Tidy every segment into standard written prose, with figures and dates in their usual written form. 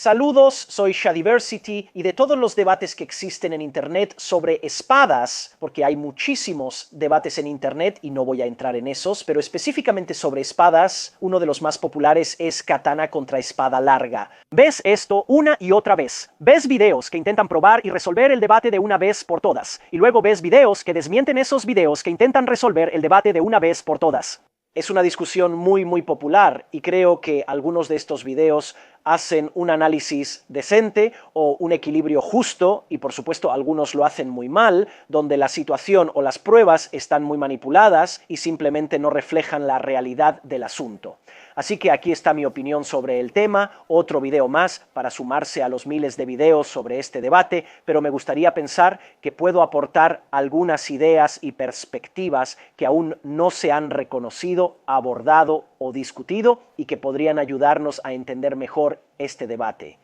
Saludos, soy Shadiversity y de todos los debates que existen en Internet sobre espadas, porque hay muchísimos debates en Internet y no voy a entrar en esos, pero específicamente sobre espadas, uno de los más populares es katana contra espada larga. Ves esto una y otra vez. Ves videos que intentan probar y resolver el debate de una vez por todas, y luego ves videos que desmienten esos videos que intentan resolver el debate de una vez por todas. Es una discusión muy popular y creo que algunos de estos videos hacen un análisis decente o un equilibrio justo, y por supuesto algunos lo hacen muy mal, donde la situación o las pruebas están muy manipuladas y simplemente no reflejan la realidad del asunto. Así que aquí está mi opinión sobre el tema, otro video más para sumarse a los miles de videos sobre este debate, pero me gustaría pensar que puedo aportar algunas ideas y perspectivas que aún no se han reconocido, abordado o discutido y que podrían ayudarnos a entender mejor este debate.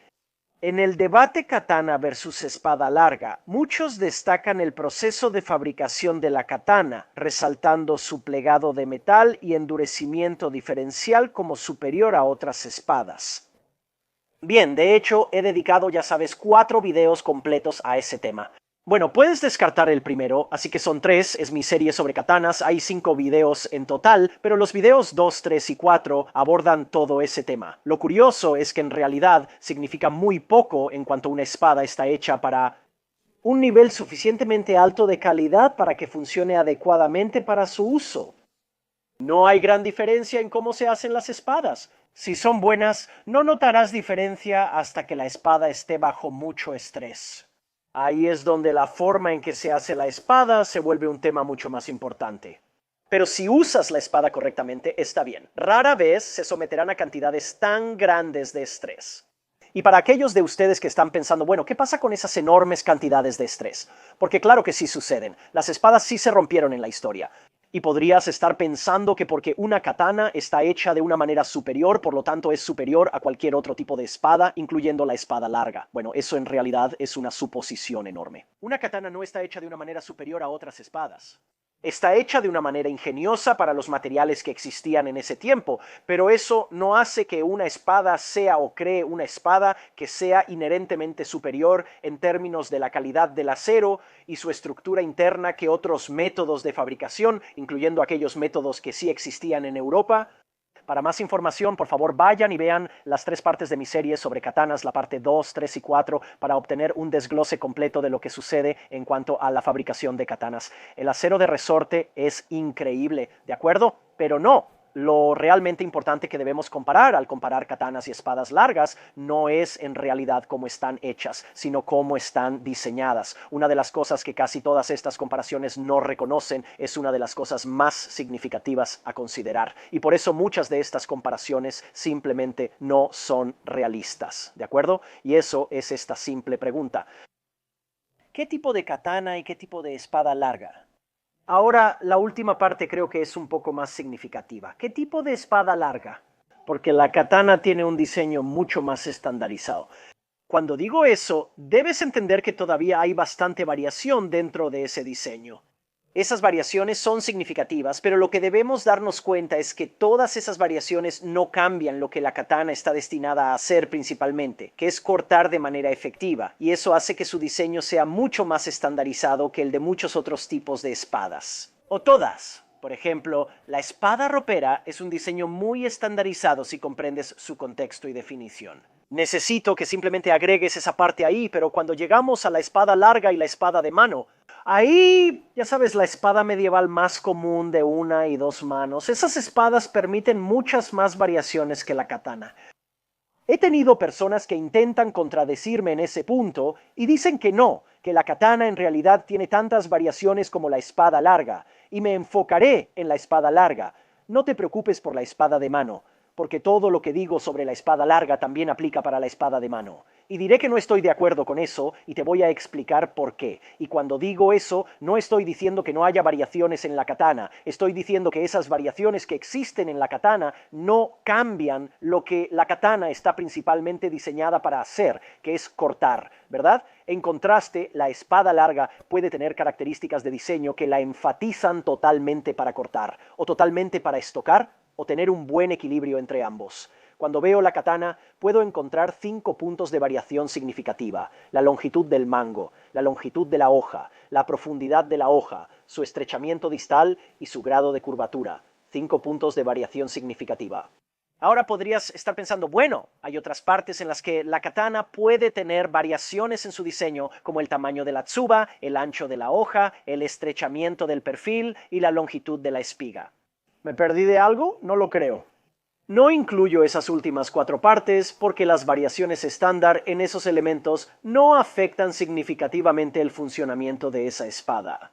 En el debate katana versus espada larga, muchos destacan el proceso de fabricación de la katana, resaltando su plegado de metal y endurecimiento diferencial como superior a otras espadas. Bien, de hecho, he dedicado, ya sabes, 4 videos completos a ese tema. Bueno, puedes descartar el primero, así que son 3, es mi serie sobre katanas, hay 5 videos en total, pero los videos 2, 3 y 4 abordan todo ese tema. Lo curioso es que en realidad significa muy poco en cuanto una espada está hecha para un nivel suficientemente alto de calidad para que funcione adecuadamente para su uso. No hay gran diferencia en cómo se hacen las espadas. Si son buenas, no notarás diferencia hasta que la espada esté bajo mucho estrés. Ahí es donde la forma en que se hace la espada se vuelve un tema mucho más importante. Pero si usas la espada correctamente, está bien. Rara vez se someterán a cantidades tan grandes de estrés. Y para aquellos de ustedes que están pensando, bueno, ¿qué pasa con esas enormes cantidades de estrés? Porque claro que sí suceden. Las espadas sí se rompieron en la historia. Y podrías estar pensando que porque una katana está hecha de una manera superior, por lo tanto es superior a cualquier otro tipo de espada, incluyendo la espada larga. Bueno, eso en realidad es una suposición enorme. Una katana no está hecha de una manera superior a otras espadas. Está hecha de una manera ingeniosa para los materiales que existían en ese tiempo, pero eso no hace que una espada sea o cree una espada que sea inherentemente superior en términos de la calidad del acero y su estructura interna que otros métodos de fabricación, incluyendo aquellos métodos que sí existían en Europa. Para más información, por favor, vayan y vean las 3 partes de mi serie sobre katanas, la parte 2, 3 y 4, para obtener un desglose completo de lo que sucede en cuanto a la fabricación de katanas. El acero de resorte es increíble, ¿de acuerdo? Pero no. Lo realmente importante que debemos comparar al comparar katanas y espadas largas no es en realidad cómo están hechas, sino cómo están diseñadas. Una de las cosas que casi todas estas comparaciones no reconocen es una de las cosas más significativas a considerar. Y por eso muchas de estas comparaciones simplemente no son realistas, ¿de acuerdo? Y eso es esta simple pregunta. ¿Qué tipo de katana y qué tipo de espada larga? Ahora, la última parte creo que es un poco más significativa. ¿Qué tipo de espada larga? Porque la katana tiene un diseño mucho más estandarizado. Cuando digo eso, debes entender que todavía hay bastante variación dentro de ese diseño. Esas variaciones son significativas, pero lo que debemos darnos cuenta es que todas esas variaciones no cambian lo que la katana está destinada a hacer principalmente, que es cortar de manera efectiva, y eso hace que su diseño sea mucho más estandarizado que el de muchos otros tipos de espadas. O todas. Por ejemplo, la espada ropera es un diseño muy estandarizado si comprendes su contexto y definición. Necesito que simplemente agregues esa parte ahí, pero cuando llegamos a la espada larga y la espada de mano, ahí, ya sabes, la espada medieval más común de 1 y 2 manos, esas espadas permiten muchas más variaciones que la katana. He tenido personas que intentan contradecirme en ese punto y dicen que no, que la katana en realidad tiene tantas variaciones como la espada larga, y me enfocaré en la espada larga. No te preocupes por la espada de mano, porque todo lo que digo sobre la espada larga también aplica para la espada de mano. Y diré que no estoy de acuerdo con eso y te voy a explicar por qué. Y cuando digo eso, no estoy diciendo que no haya variaciones en la katana. Estoy diciendo que esas variaciones que existen en la katana no cambian lo que la katana está principalmente diseñada para hacer, que es cortar, ¿verdad? En contraste, la espada larga puede tener características de diseño que la enfatizan totalmente para cortar, o totalmente para estocar, o tener un buen equilibrio entre ambos. Cuando veo la katana, puedo encontrar 5 puntos de variación significativa: la longitud del mango, la longitud de la hoja, la profundidad de la hoja, su estrechamiento distal y su grado de curvatura. 5 puntos de variación significativa. Ahora podrías estar pensando, bueno, hay otras partes en las que la katana puede tener variaciones en su diseño, como el tamaño de la tsuba, el ancho de la hoja, el estrechamiento del perfil y la longitud de la espiga. ¿Me perdí de algo? No lo creo. No incluyo esas últimas 4 partes porque las variaciones estándar en esos elementos no afectan significativamente el funcionamiento de esa espada.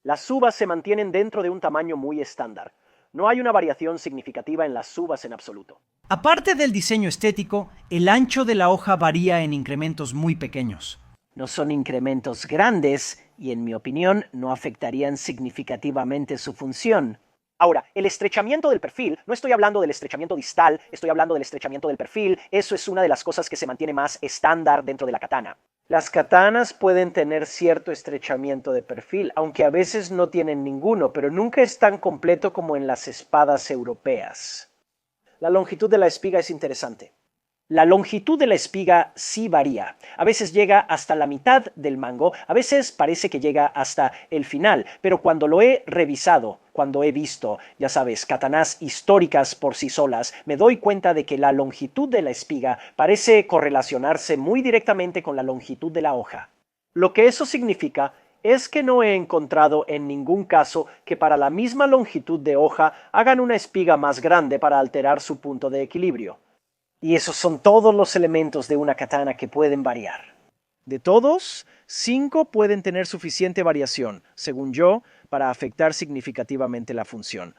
Las subas se mantienen dentro de un tamaño muy estándar. No hay una variación significativa en las subas en absoluto. Aparte del diseño estético, el ancho de la hoja varía en incrementos muy pequeños. No son incrementos grandes y, en mi opinión, no afectarían significativamente su función. Ahora, el estrechamiento del perfil, no estoy hablando del estrechamiento distal, estoy hablando del estrechamiento del perfil. Eso es una de las cosas que se mantiene más estándar dentro de la katana. Las katanas pueden tener cierto estrechamiento de perfil, aunque a veces no tienen ninguno, pero nunca es tan completo como en las espadas europeas. La longitud de la espiga es interesante. La longitud de la espiga sí varía. A veces llega hasta la mitad del mango, a veces parece que llega hasta el final, pero cuando lo he revisado, cuando he visto, ya sabes, katanas históricas por sí solas, me doy cuenta de que la longitud de la espiga parece correlacionarse muy directamente con la longitud de la hoja. Lo que eso significa es que no he encontrado en ningún caso que para la misma longitud de hoja hagan una espiga más grande para alterar su punto de equilibrio. Y esos son todos los elementos de una katana que pueden variar. De todos, 5 pueden tener suficiente variación, según yo, para afectar significativamente la función.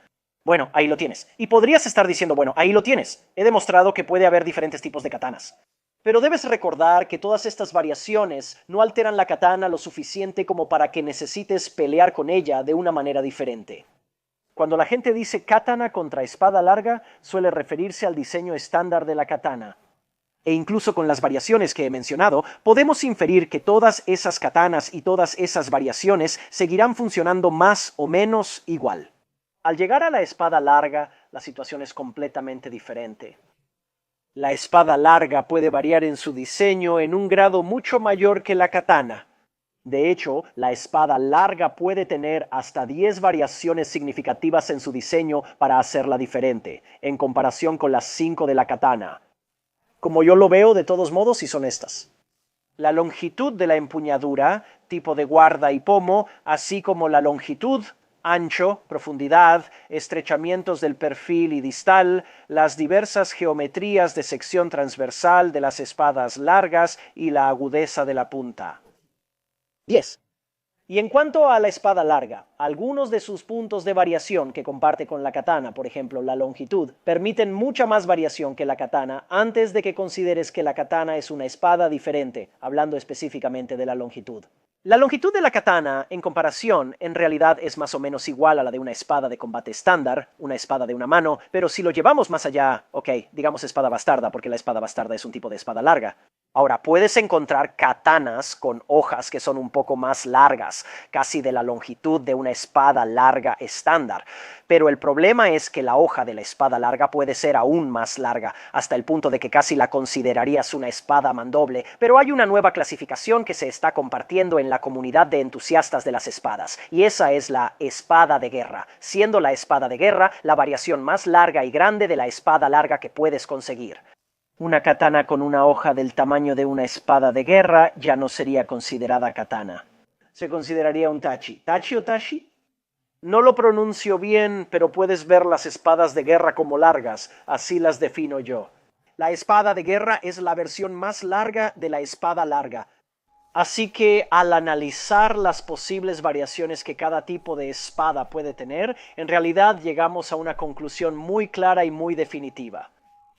Bueno, ahí lo tienes. Y podrías estar diciendo, bueno, ahí lo tienes. He demostrado que puede haber diferentes tipos de katanas. Pero debes recordar que todas estas variaciones no alteran la katana lo suficiente como para que necesites pelear con ella de una manera diferente. Cuando la gente dice katana contra espada larga, suele referirse al diseño estándar de la katana. E incluso con las variaciones que he mencionado, podemos inferir que todas esas katanas y todas esas variaciones seguirán funcionando más o menos igual. Al llegar a la espada larga, la situación es completamente diferente. La espada larga puede variar en su diseño en un grado mucho mayor que la katana. De hecho, la espada larga puede tener hasta 10 variaciones significativas en su diseño para hacerla diferente, en comparación con las 5 de la katana. Como yo lo veo, de todos modos, y son estas: la longitud de la empuñadura, tipo de guarda y pomo, así como la longitud, ancho, profundidad, estrechamientos del perfil y distal, las diversas geometrías de sección transversal de las espadas largas y la agudeza de la punta. 10. Y en cuanto a la espada larga, algunos de sus puntos de variación que comparte con la katana, por ejemplo la longitud, permiten mucha más variación que la katana antes de que consideres que la katana es una espada diferente, hablando específicamente de la longitud. La longitud de la katana, en comparación, en realidad es más o menos igual a la de una espada de combate estándar, una espada de una mano, pero si lo llevamos más allá, digamos espada bastarda, porque la espada bastarda es un tipo de espada larga. Ahora, puedes encontrar katanas con hojas que son un poco más largas, casi de la longitud de una espada larga estándar. Pero el problema es que la hoja de la espada larga puede ser aún más larga, hasta el punto de que casi la considerarías una espada mandoble. Pero hay una nueva clasificación que se está compartiendo en la comunidad de entusiastas de las espadas, y esa es la espada de guerra, siendo la espada de guerra la variación más larga y grande de la espada larga que puedes conseguir. Una katana con una hoja del tamaño de una espada de guerra ya no sería considerada katana. Se consideraría un tachi. ¿Tachi o tashi? No lo pronuncio bien, pero puedes ver las espadas de guerra como largas, así las defino yo. La espada de guerra es la versión más larga de la espada larga. Así que al analizar las posibles variaciones que cada tipo de espada puede tener, en realidad llegamos a una conclusión muy clara y muy definitiva.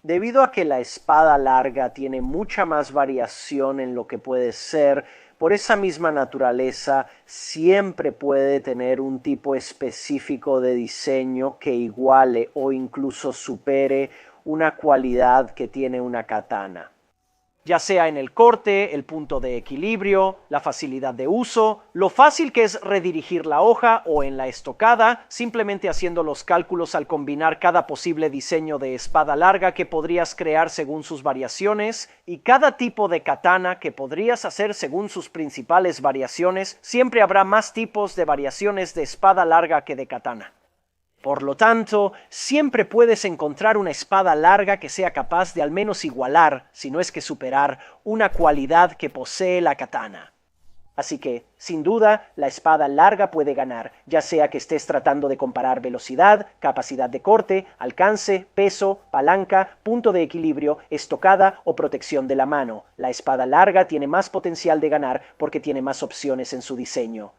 Debido a que la espada larga tiene mucha más variación en lo que puede ser, por esa misma naturaleza siempre puede tener un tipo específico de diseño que iguale o incluso supere una cualidad que tiene una katana. ya sea en el corte, el punto de equilibrio, la facilidad de uso, lo fácil que es redirigir la hoja o en la estocada, simplemente haciendo los cálculos al combinar cada posible diseño de espada larga que podrías crear según sus variaciones y cada tipo de katana que podrías hacer según sus principales variaciones. Siempre habrá más tipos de variaciones de espada larga que de katana. Por lo tanto, siempre puedes encontrar una espada larga que sea capaz de al menos igualar, si no es que superar, una cualidad que posee la katana. Así que, sin duda, la espada larga puede ganar, ya sea que estés tratando de comparar velocidad, capacidad de corte, alcance, peso, palanca, punto de equilibrio, estocada o protección de la mano. La espada larga tiene más potencial de ganar porque tiene más opciones en su diseño.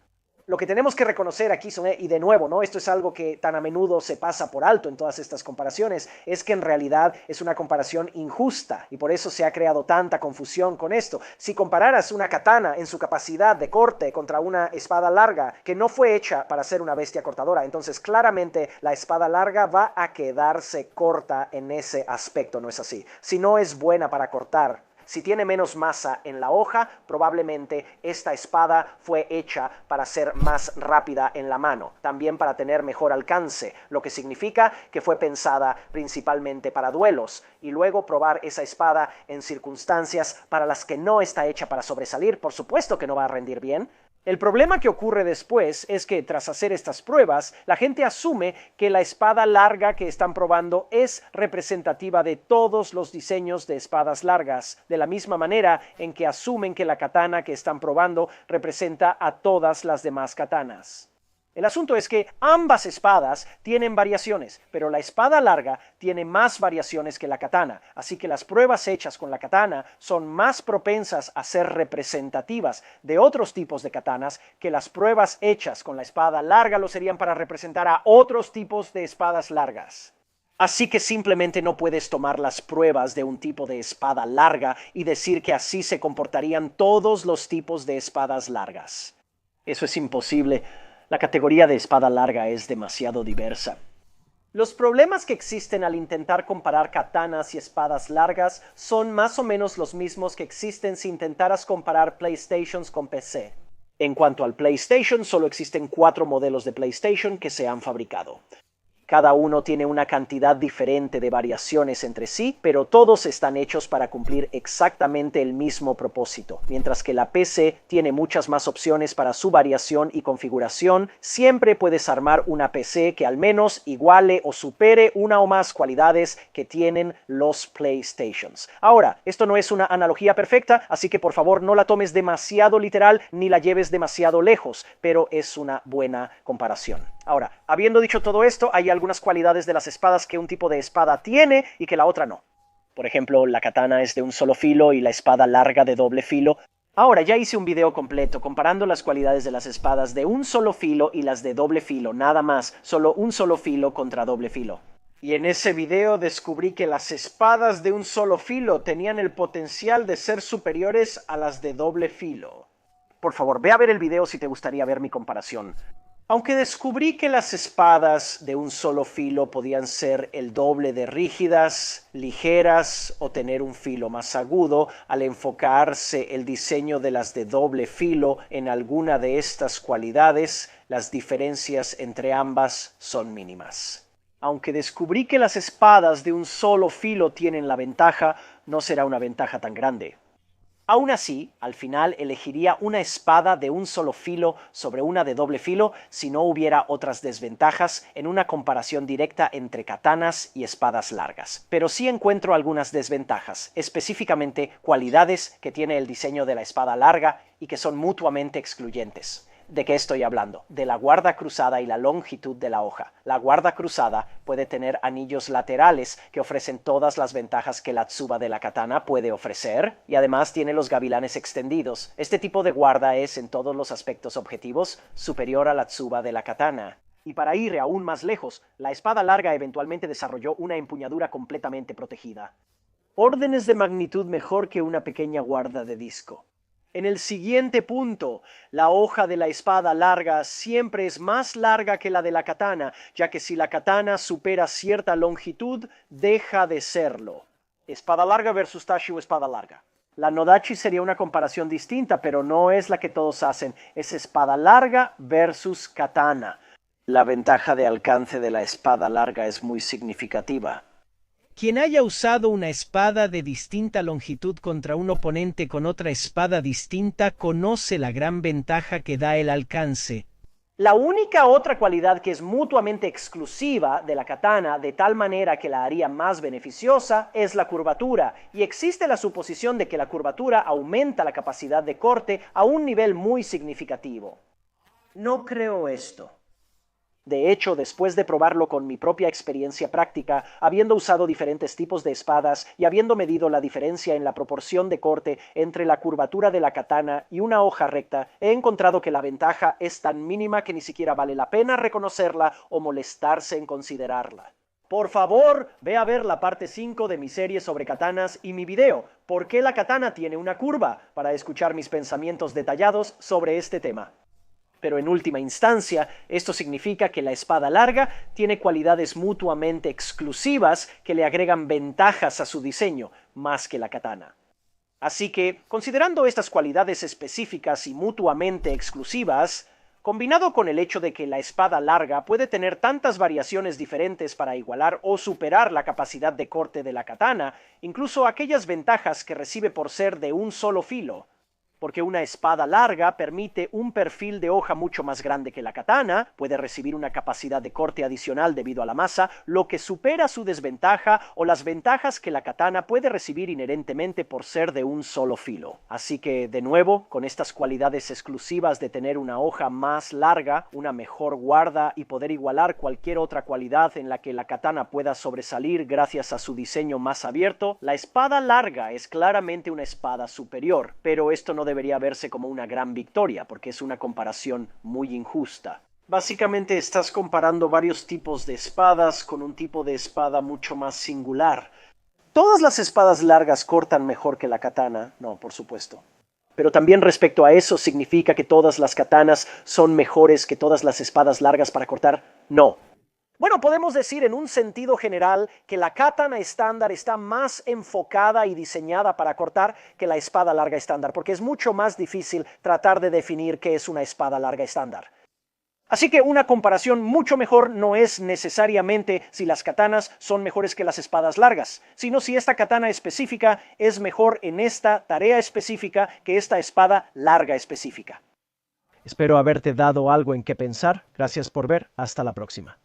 Lo que tenemos que reconocer aquí, y de nuevo, ¿no? Esto es algo que tan a menudo se pasa por alto en todas estas comparaciones, es que en realidad es una comparación injusta y por eso se ha creado tanta confusión con esto. Si compararas una katana en su capacidad de corte contra una espada larga que no fue hecha para ser una bestia cortadora, entonces claramente la espada larga va a quedarse corta en ese aspecto, ¿no es así? Si no es buena para cortar, si tiene menos masa en la hoja, probablemente esta espada fue hecha para ser más rápida en la mano, también para tener mejor alcance, lo que significa que fue pensada principalmente para duelos, y luego probar esa espada en circunstancias para las que no está hecha para sobresalir, por supuesto que no va a rendir bien. El problema que ocurre después es que tras hacer estas pruebas, la gente asume que la espada larga que están probando es representativa de todos los diseños de espadas largas, de la misma manera en que asumen que la katana que están probando representa a todas las demás katanas. El asunto es que ambas espadas tienen variaciones, pero la espada larga tiene más variaciones que la katana, así que las pruebas hechas con la katana son más propensas a ser representativas de otros tipos de katanas que las pruebas hechas con la espada larga lo serían para representar a otros tipos de espadas largas. Así que simplemente no puedes tomar las pruebas de un tipo de espada larga y decir que así se comportarían todos los tipos de espadas largas. Eso es imposible. La categoría de espada larga es demasiado diversa. Los problemas que existen al intentar comparar katanas y espadas largas son más o menos los mismos que existen si intentaras comparar PlayStations con PC. En cuanto al PlayStation, solo existen 4 modelos de PlayStation que se han fabricado. Cada uno tiene una cantidad diferente de variaciones entre sí, pero todos están hechos para cumplir exactamente el mismo propósito. Mientras que la PC tiene muchas más opciones para su variación y configuración, siempre puedes armar una PC que al menos iguale o supere una o más cualidades que tienen los PlayStations. Ahora, esto no es una analogía perfecta, así que por favor no la tomes demasiado literal ni la lleves demasiado lejos, pero es una buena comparación. Ahora, habiendo dicho todo esto, hay algunas cualidades de las espadas que un tipo de espada tiene y que la otra no. Por ejemplo, la katana es de un solo filo y la espada larga de doble filo. Ahora, ya hice un video completo comparando las cualidades de las espadas de un solo filo y las de doble filo, nada más, solo un solo filo contra doble filo. Y en ese video descubrí que las espadas de un solo filo tenían el potencial de ser superiores a las de doble filo. Por favor, ve a ver el video si te gustaría ver mi comparación. Aunque descubrí que las espadas de un solo filo podían ser el doble de rígidas, ligeras o tener un filo más agudo, al enfocarse el diseño de las de doble filo en alguna de estas cualidades, las diferencias entre ambas son mínimas. Aunque descubrí que las espadas de un solo filo tienen la ventaja, no será una ventaja tan grande. Aún así, al final elegiría una espada de un solo filo sobre una de doble filo si no hubiera otras desventajas en una comparación directa entre katanas y espadas largas. Pero sí encuentro algunas desventajas, específicamente cualidades que tiene el diseño de la espada larga y que son mutuamente excluyentes. ¿De qué estoy hablando? De la guarda cruzada y la longitud de la hoja. La guarda cruzada puede tener anillos laterales que ofrecen todas las ventajas que la tsuba de la katana puede ofrecer y además tiene los gavilanes extendidos. Este tipo de guarda es, en todos los aspectos objetivos, superior a la tsuba de la katana. Y para ir aún más lejos, la espada larga eventualmente desarrolló una empuñadura completamente protegida. Órdenes de magnitud mejor que una pequeña guarda de disco. En el siguiente punto, la hoja de la espada larga siempre es más larga que la de la katana, ya que si la katana supera cierta longitud, deja de serlo. Espada larga versus Tashi o espada larga. La Nodachi sería una comparación distinta, pero no es la que todos hacen. Es espada larga versus katana. La ventaja de alcance de la espada larga es muy significativa. Quien haya usado una espada de distinta longitud contra un oponente con otra espada distinta conoce la gran ventaja que da el alcance. La única otra cualidad que es mutuamente exclusiva de la katana, de tal manera que la haría más beneficiosa, es la curvatura, y existe la suposición de que la curvatura aumenta la capacidad de corte a un nivel muy significativo. No creo esto. De hecho, después de probarlo con mi propia experiencia práctica, habiendo usado diferentes tipos de espadas y habiendo medido la diferencia en la proporción de corte entre la curvatura de la katana y una hoja recta, he encontrado que la ventaja es tan mínima que ni siquiera vale la pena reconocerla o molestarse en considerarla. Por favor, ve a ver la parte 5 de mi serie sobre katanas y mi video, ¿Por qué la katana tiene una curva?, para escuchar mis pensamientos detallados sobre este tema. Pero en última instancia, esto significa que la espada larga tiene cualidades mutuamente exclusivas que le agregan ventajas a su diseño, más que la katana. Así que, considerando estas cualidades específicas y mutuamente exclusivas, combinado con el hecho de que la espada larga puede tener tantas variaciones diferentes para igualar o superar la capacidad de corte de la katana, incluso aquellas ventajas que recibe por ser de un solo filo, porque una espada larga permite un perfil de hoja mucho más grande que la katana, puede recibir una capacidad de corte adicional debido a la masa, lo que supera su desventaja o las ventajas que la katana puede recibir inherentemente por ser de un solo filo. Así que, de nuevo, con estas cualidades exclusivas de tener una hoja más larga, una mejor guarda y poder igualar cualquier otra cualidad en la que la katana pueda sobresalir gracias a su diseño más abierto, la espada larga es claramente una espada superior, pero esto no debería verse como una gran victoria, porque es una comparación muy injusta. Básicamente estás comparando varios tipos de espadas con un tipo de espada mucho más singular. ¿Todas las espadas largas cortan mejor que la katana? No, por supuesto. Pero también respecto a eso, ¿significa que todas las katanas son mejores que todas las espadas largas para cortar? No. Bueno, podemos decir en un sentido general que la katana estándar está más enfocada y diseñada para cortar que la espada larga estándar, porque es mucho más difícil tratar de definir qué es una espada larga estándar. Así que una comparación mucho mejor no es necesariamente si las katanas son mejores que las espadas largas, sino si esta katana específica es mejor en esta tarea específica que esta espada larga específica. Espero haberte dado algo en qué pensar. Gracias por ver. Hasta la próxima.